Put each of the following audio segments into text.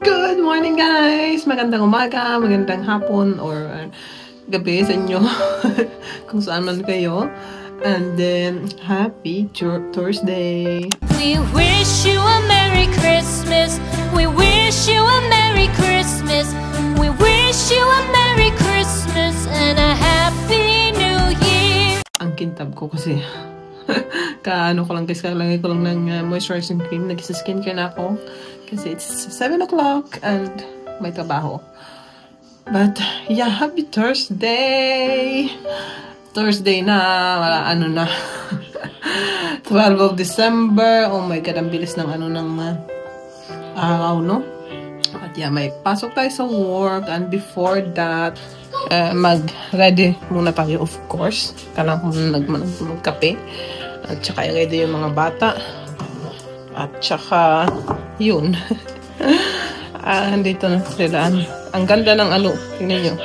Good morning guys! Magandang umaga, magandang hapon, or gabi sa inyo kung saan man kayo. And then, happy Thursday! We wish you a Merry Christmas. We wish you a Merry Christmas. We wish you a Merry Christmas and a Happy New Year. Ang kintab ko kasi kaano ko lang guys, kalagay ko lang ng moisturizing cream. Nag-skincare na ako kasi it's 7 o'clock and may trabaho. But yeah, happy Thursday! Thursday na, ano na 12 of December. Oh my God, ang bilis ng ano ng araw, no? At yeah, may pasok tayo sa work, and before that, mag-ready muna tayo, of course. Kailangan ko magkape. At saka i-ready yung mga bata. At saka, yun. Dito na sila. Ang ganda ng ano, tingnan nyo.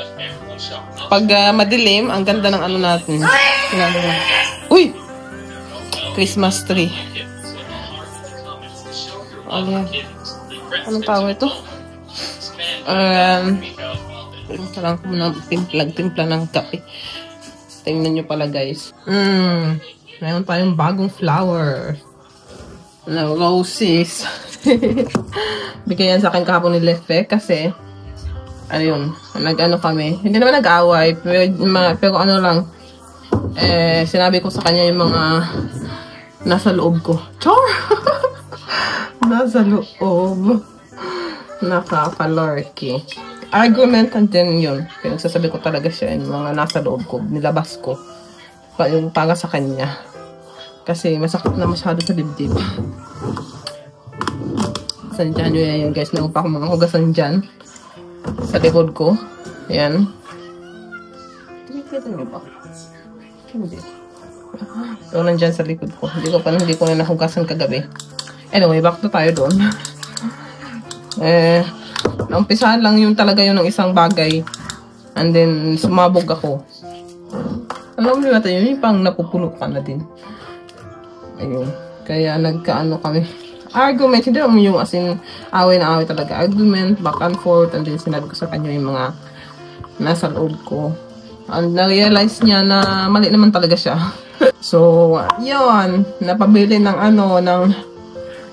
Pag madilim, ang ganda ng ano natin. Uy! Christmas tree. Oh, yan. Anong tawag ito? Kailangan ko muna timpla ng kape. Tingnan nyo pala guys. Mayroon tayong bagong flower. Na roses. Bigay yan sa akin kahapon ni Lefe kasi ayun, nag-ano kami. Hindi naman nag-away, pero ano lang, sinabi ko sa kanya yung mga nasa loob ko. Char! Nasa loob. Nakakalorky. Argument, and then yun. Pinagsasabi ko talaga siya yung mga nasa loob ko. Nilabas ko. Yung para sa kanya. Kasi masakit na masyado sa dibdib. Saan dyan yun guys. Meron pa akong mga hugasan dyan. Sa likod ko. Ayan. Tingnan nyo ba? Hindi. So, nandyan sa likod ko. Hindi ko na nahugasan kagabi. Anyway, back to tayo doon. Naumpisahan lang yun talaga yun ng isang bagay. And then, sumabog ako. Alam mo natin yun, yung pang napupuno ka na din. Ayun. Kaya nagkaano kami. Argument, hindi naman yung as in away na away talaga. Argument, back and forth, and then sinabi ko sa kanya yung mga nasa loob ko. And na-realize niya na mali naman talaga siya. So, yun. Napabili ng ano, ng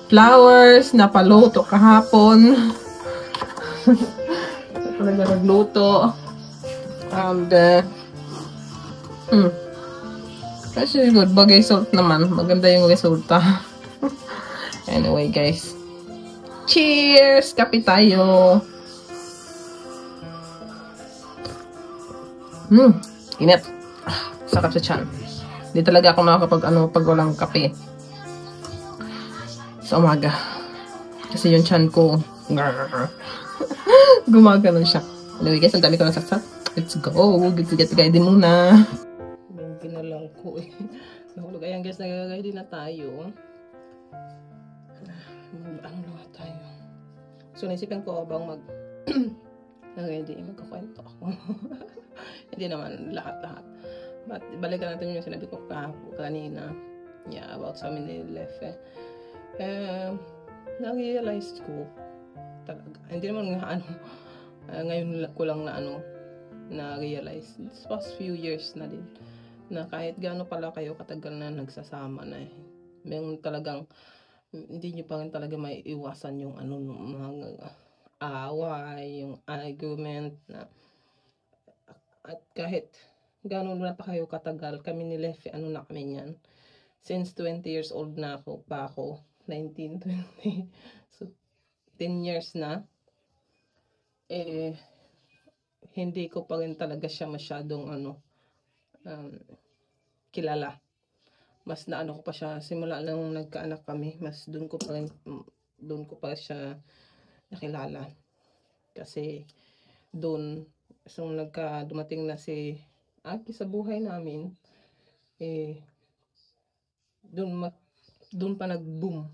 flowers, napaluto kahapon. Talaga nagluto. And, actually good. Bagay result naman. Maganda yung resulta. Anyway, guys. Cheers! Kape tayo! Init. Sakap sa tiyan. Hindi talaga ako nakakapag pag walang kape. Sa umaga. Kasi yung tiyan ko, gumagano siya. Anyway, guys, ang dami ko ng saksak. Let's go! Get ready muna. Yung ginalaw ko eh. Nahulog. Ayan, guys, nag-ready na tayo. Ano na tayo. So, naisipan ko bang ready, magkakwento ako. Hindi naman lahat-lahat. But, balikan natin yung sinabi ko kanina. Yeah, about sa amin ni Lefe. Na-realize ko talaga. Hindi naman ngayon ko lang na-realize. This past few years na din. Na kahit gaano pala kayo katagal na nagsasama na meron talagang hindi nyo pa rin talaga may iwasan yung mga away, yung argument na at kahit gano'n na pa kayo katagal, kami ni Lefe, na kami niyan. Since 20 years old na ako, 19, 20. So, 10 years na. Hindi ko pa rin talaga siya masyadong kilala. Mas ko pa siya simula nang nagkaanak kami, mas doon ko pa siya nakilala. Kasi doon dumating na si Aki sa buhay namin, doon pa nag-boom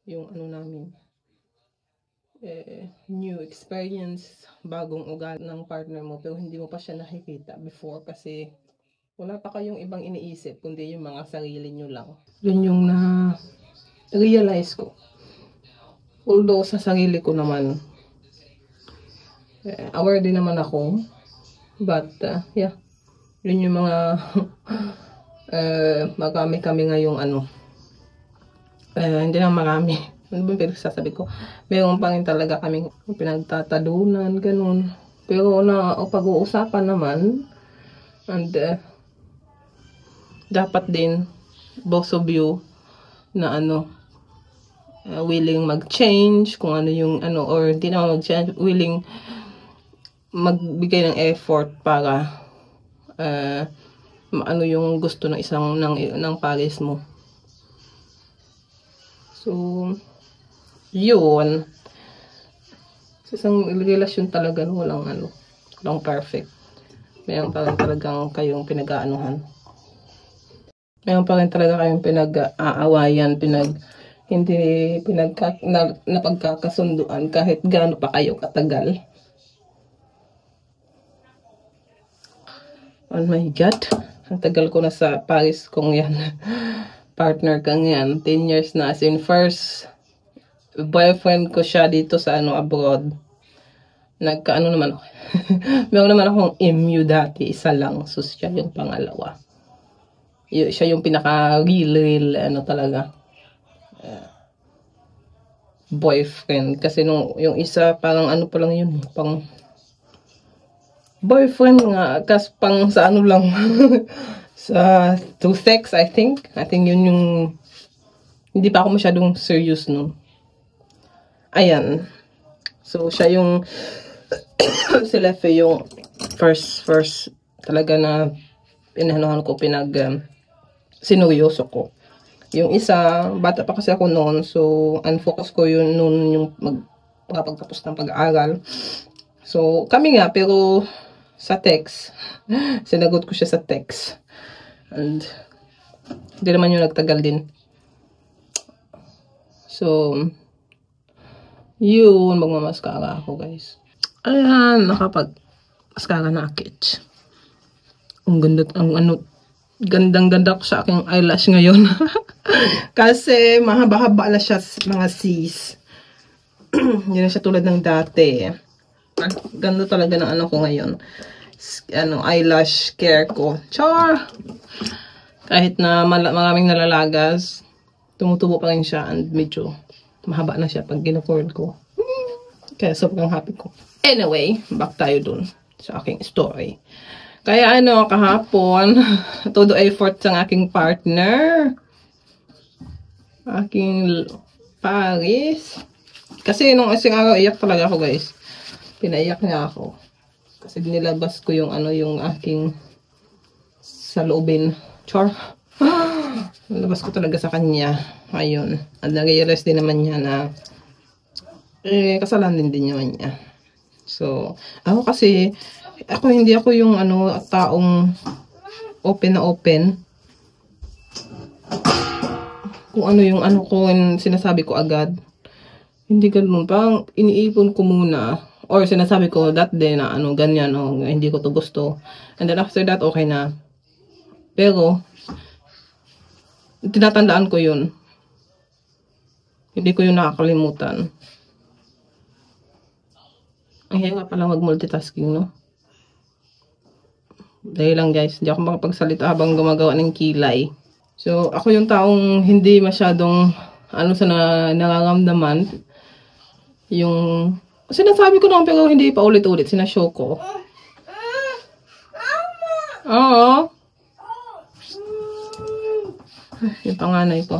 yung namin. New experience, bagong ugali ng partner mo, pero hindi mo pa siya nakikita before kasi wala pa kayong ibang iniisip kundi yung mga sarili nyo lang. Yun yung na-realize ko. Although sa sarili ko naman, Aware din naman ako. But, yeah. Yun yung mga marami kami ngayong ano. Hindi na marami. Ano ba yung sasabi ko? Meron pa rin talaga kami pinagtatalunan, ganun. Pero na pag-uusapan naman, and dapat din both of you na ano, willing mag-change kung ano yung ano, or hindi na mag-change, willing magbigay ng effort para ano yung gusto ng isang ng pares mo. So yun, sa isang relasyon talaga walang ano, walang perfect. Mayroon pa rin talagang kayong pinag-aanuhan. Mayroon pa rin talaga kayong pinag-aawayan, hindi napagkakasunduan kahit gaano pa kayo katagal. Oh my God, ang tagal ko na sa Paris kong yan. Partner kang yan, 10 years na, as in first boyfriend ko siya dito sa ano, abroad. Nagkaano naman ako. Meron naman akong MU dati, isa lang. So siya yung pangalawa. Siya yung pinaka real ano talaga. Boyfriend. Kasi nung yung isa parang ano pa lang yun, pang boyfriend nga, kas pang sa ano lang. Sa to sex, I think yun yung hindi pa ako masyadong serious nun. Ayan. So, siya yung si Lefe yung first talaga na inahanuhan ko, sinuryoso ko. Yung isa, bata pa kasi ako noon, so unfocus ko yun noon yung magpapagtapos ng pag-aaral. So, kami nga, pero sa text, sinagot ko siya sa text. And, hindi naman yung nagtagal din. So, yun, magmamaskara ako, guys. Ayan, nakapag-maskara na akit. Ang ganda, gandang-ganda ko sa aking eyelash ngayon. Kasi, mahaba-haba na siya mga sis. Hindi na siya tulad ng dati. Ganda talaga ng ano ko ngayon. Eyelash care ko. Char! Kahit na maraming nalalagas, tumutubo pa rin siya and medyo mahaba na siya pag gina-forward ko. Kaya sobrang happy ko. Anyway, back tayo dun sa aking story. Kaya kahapon, todo effort sa aking partner. Aking Paris. Kasi nung isang araw, iyak talaga ako, guys. Pinaiyak niya ako. Kasi nilabas ko yung yung aking saloobin. Char. Nilabas ko talaga sa kanya. Ayun. At nag-realize din naman niya na kasalanan din naman niya. So, ako kasi, hindi ako yung taong open na open. Kung ano yung ko, sinasabi ko agad. Hindi ganun. Parang iniipon ko muna. Or sinasabi ko that day na ganyan, hindi ko to gusto. And then after that, okay na. Pero, tinatandaan ko yun. Hindi ko yun nakakalimutan. Ang hirap pala mag-multitasking, no? Dahil lang, guys, hindi ako makapagsalita habang gumagawa ng kilay. So, ako yung taong hindi masyadong sa nararamdaman. Yung sinasabi ko naman pero hindi pa ulit-ulit. Sinashow ko. Oo. Yung panganay ko.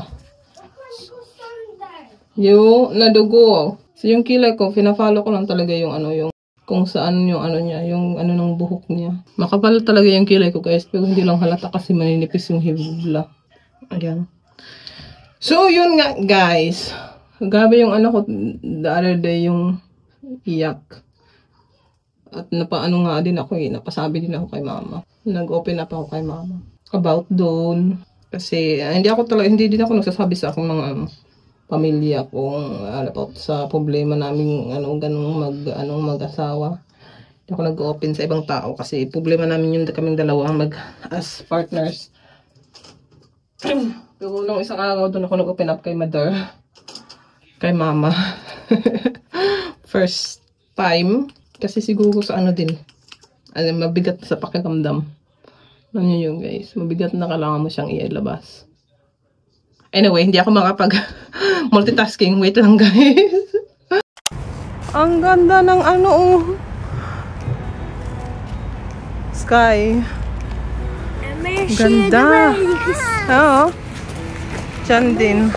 Yung nadugo. So, yung kilay ko, pina-follow ko lang talaga yung yung kung saan yung niya, yung ng buhok niya. Makapal talaga yung kilay ko, guys, pero hindi lang halata kasi maninipis yung hibla. Ayan. So, yun nga, guys. Grabe yung ko the other day yung iyak. At nga din ako napasabi din ako kay mama. Nag-open up ako kay mama about doon. Kasi hindi din ako nagsasabi sa akong mga pamilya kung about sa problema namin ganung mag-asawa. Hindi ako nag-open sa ibang tao kasi problema namin yung kaming dalawa as partners. Pero nung isang araw doon ako nag-open up kay mother, kay mama. First time Kasi siguro sa ano din, mabigat sa pakiramdam. Ano yun guys, mabigat na kailangan mo siyang ilabas. Anyway, hindi ako makapag multitasking. Wait lang guys. Ang ganda ng ano sky. Ganda. Oo. Diyan din.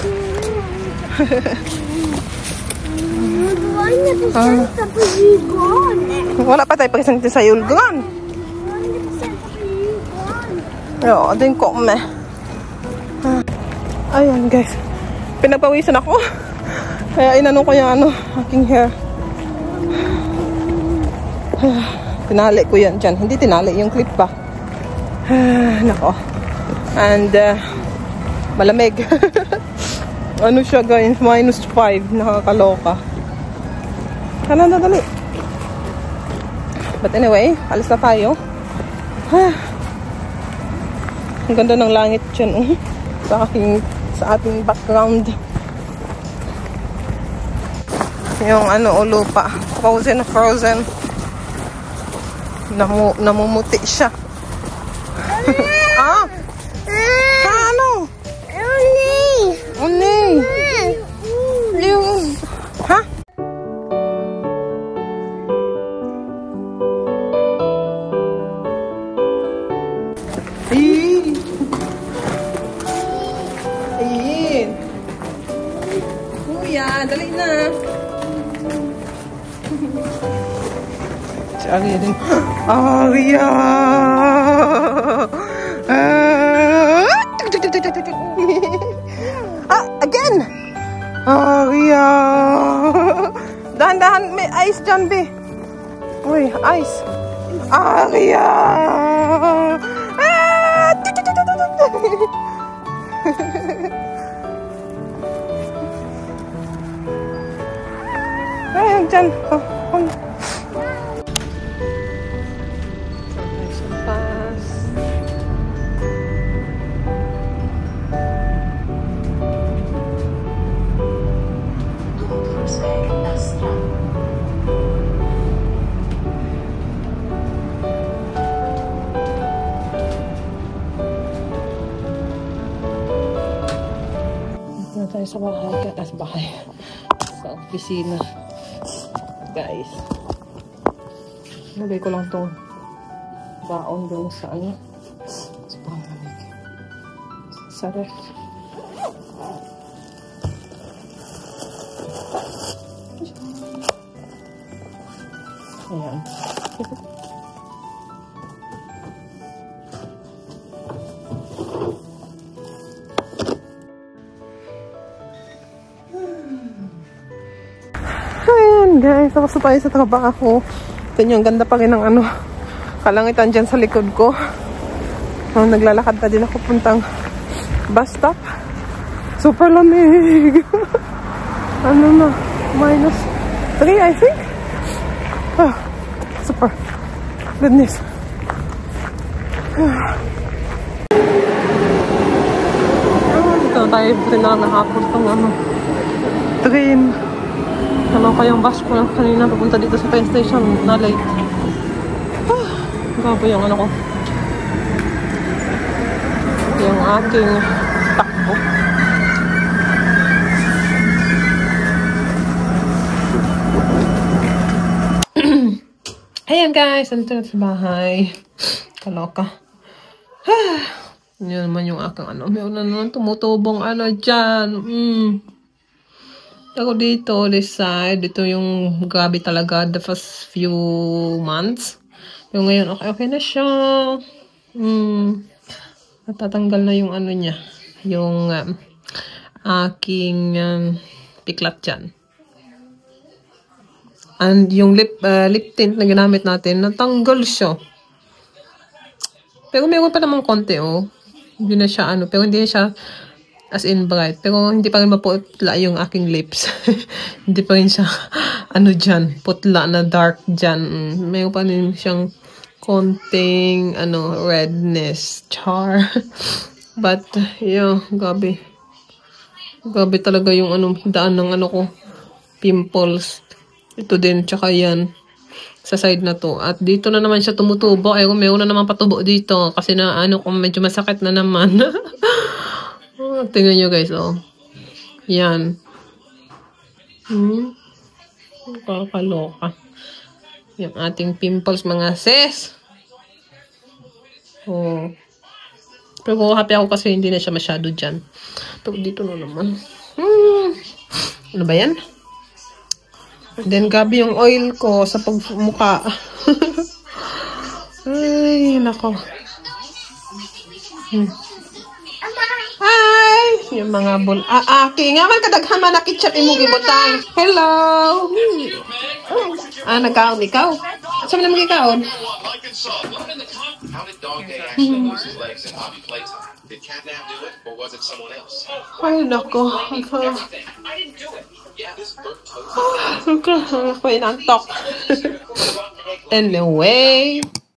Wala pa tayo pagkasantin sa yulgan. Oo, din ko me. Ayan guys. Pinagpawisan ako. Kaya inano ko yung aking hair. Tinali ko yan dyan. Hindi tinali, yung clip pa. Nako. And, malamig. Ano siya guys? -5. Nakakaloka. Kanan na dali. But anyway, alis na tayo. Ang ganda ng langit dyan. Sa ating background. Yung lupa. Frozen. Namumuti siya. Ano? Uni. Ha? Ayin. Kuya, dali na. Si Aria din. Aria! Again! Aria! Dahan-dahan, may ice dyan, be. Uy, ice. Aria! Ayan, dyan. Tayo sa bahay, sa opisina guys. Nalagay ko lang tong baon doon sa sa panglamig sa ref. Ayan. Guys, tapos na tayo sa trabaho. Ito yung ganda pa rin ng kalangitan dyan sa likod ko. Naglalakad na din ako puntang bus stop. Super lamig. Na? -3 I think. Super. Goodness. Dito na tayo. Buti na lang nahapon itong train. Kayong bus ko lang kanina papunta dito sa train station na late. Grabe yung ko. Yung aking takbo. Ayan guys, andito na sa bahay. Kaloka. Yun naman yung aking Meron na naman tumutubong dyan. Ako dito, this side, dito yung grabe talaga the first few months. Yung ngayon, okay na siya. Natatanggal na yung niya. Yung aking piklat dyan. And yung lip tint na ginamit natin, natanggal siya. Pero meron pa naman konti, Hindi na siya pero hindi na siya as in bright. Pero hindi pa rin maputla yung aking lips. Hindi pa rin siya, dyan, putla na dark dyan. Mayroon pa rin siyang konting, redness, char. But, gabi. Gabi talaga yung, daan ng ko, pimples. Ito din, tsaka yan. Sa side na to. At dito na naman siya tumutubo. Ay, may una naman patubo dito. Kasi na, kung medyo masakit na naman. Tingnan nyo guys, oh. Yan. Kakaloka. Yung ating pimples, mga sis. Oh. Pero happy ako kasi hindi na siya masyado dyan. Pero dito na naman. Ano ba yan? Then, gabi yung oil ko sa pagmukha. Ay, nako. Hi! Yung mga bul... Aki, nga man kadaghaman na ketchup mo gibutang. Hello! Nagkaon ikaw? Saan mo naman ikaon? How did Dog Day actually lose his legs in hobby playtime? Did Catnap do it, or was it someone else? Ay, nako. I didn't do it. Yeah, this bird pose. Ako inantok. Anyway,